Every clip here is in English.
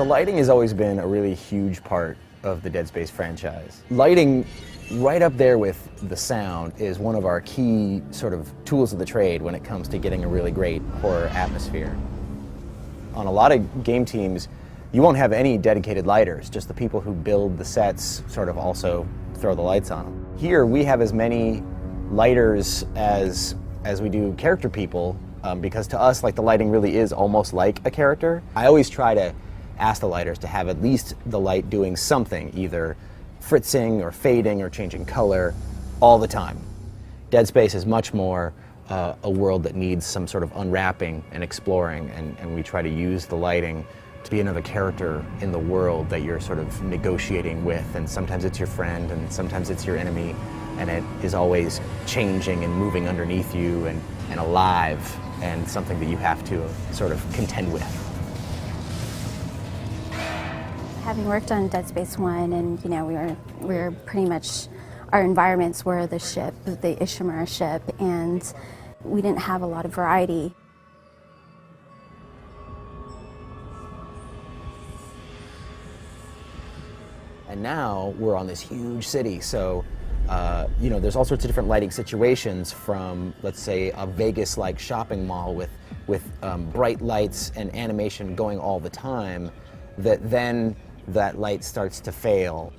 lighting has always been a really huge part of the Dead Space franchise. Lighting, right up there with the sound, is one of our key sort of tools of the trade when it comes to getting a really great horror atmosphere. On a lot of game teams, you won't have any dedicated lighters, just the people who build the sets sort of also throw the lights on them. Here we have as many lighters as we do character people, because to us, like, the lighting really is almost like a character. I always try to ask the lighters to have at least the light doing something, either fritzing or fading or changing color all the time. Dead Space is much more a world that needs some sort of unwrapping and exploring, and we try to use the lighting to be another character in the world that you're sort of negotiating with, and sometimes it's your friend and sometimes it's your enemy, and it is always changing and moving underneath you and alive, and something that you have to sort of contend with. Having worked on Dead Space 1, and we were pretty much, our environments were the ship, the Ishimura ship, and we didn't have a lot of variety. And now we're on this huge city, so there's all sorts of different lighting situations, from, let's say, a Vegas-like shopping mall with bright lights and animation going all the time, that light starts to fail.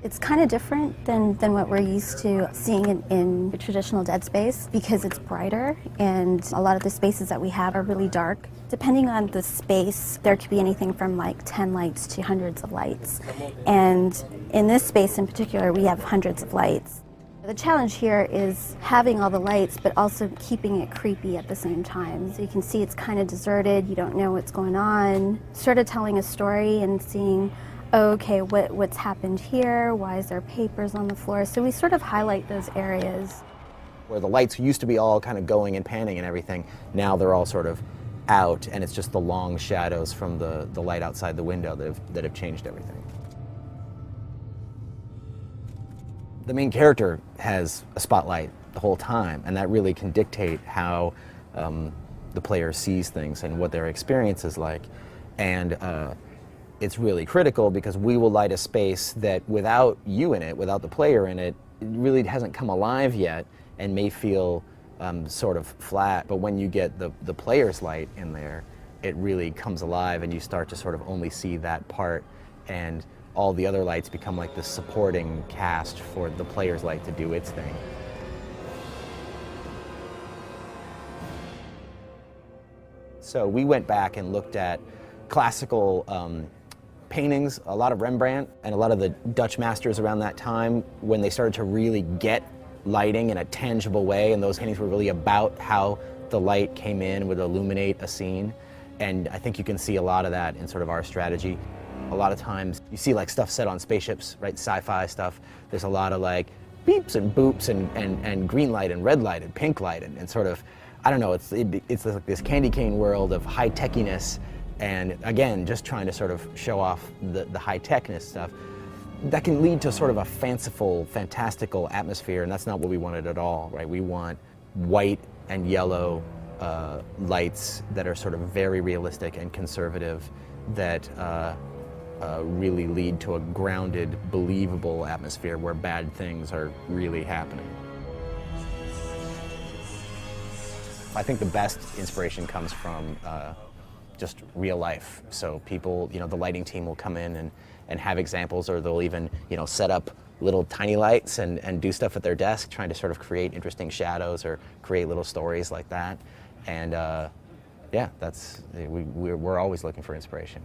It's kind of different than what we're used to seeing in the traditional Dead Space, because it's brighter, and a lot of the spaces that we have are really dark. Depending on the space, there could be anything from like 10 lights to hundreds of lights. And in this space in particular, we have hundreds of lights. The challenge here is having all the lights, but also keeping it creepy at the same time. So you can see it's kind of deserted, you don't know what's going on. Sort of telling a story and seeing, oh, okay, what's happened here? Why is there papers on the floor? So we sort of highlight those areas. Where the lights used to be all kind of going and panning and everything, now they're all sort of out, and it's just the long shadows from the light outside the window that have changed everything. The main character has a spotlight the whole time, and that really can dictate how the player sees things and what their experience is like. And it's really critical, because we will light a space that without you in it, without the player in it, it really hasn't come alive yet and may feel sort of flat. But when you get the player's light in there, it really comes alive, and you start to sort of only see that part, and all the other lights become like the supporting cast for the player's light to do its thing. So we went back and looked at classical paintings, a lot of Rembrandt and a lot of the Dutch masters around that time, when they started to really get lighting in a tangible way, and those paintings were really about how the light came in, would illuminate a scene. And I think you can see a lot of that in sort of our strategy. A lot of times you see like stuff set on spaceships, right, sci-fi stuff. There's a lot of like beeps and boops and green light and red light and pink light and sort of, I don't know, it's like this candy cane world of high-techiness, and again, just trying to sort of show off the high-techness stuff. That can lead to sort of a fanciful, fantastical atmosphere, and that's not what we wanted at all, right? We want white and yellow lights that are sort of very realistic and conservative, that really lead to a grounded, believable atmosphere where bad things are really happening. I think the best inspiration comes from just real life. So people, the lighting team will come in and have examples, or they'll even, set up little tiny lights and do stuff at their desk, trying to sort of create interesting shadows or create little stories like that. And yeah, we're always looking for inspiration.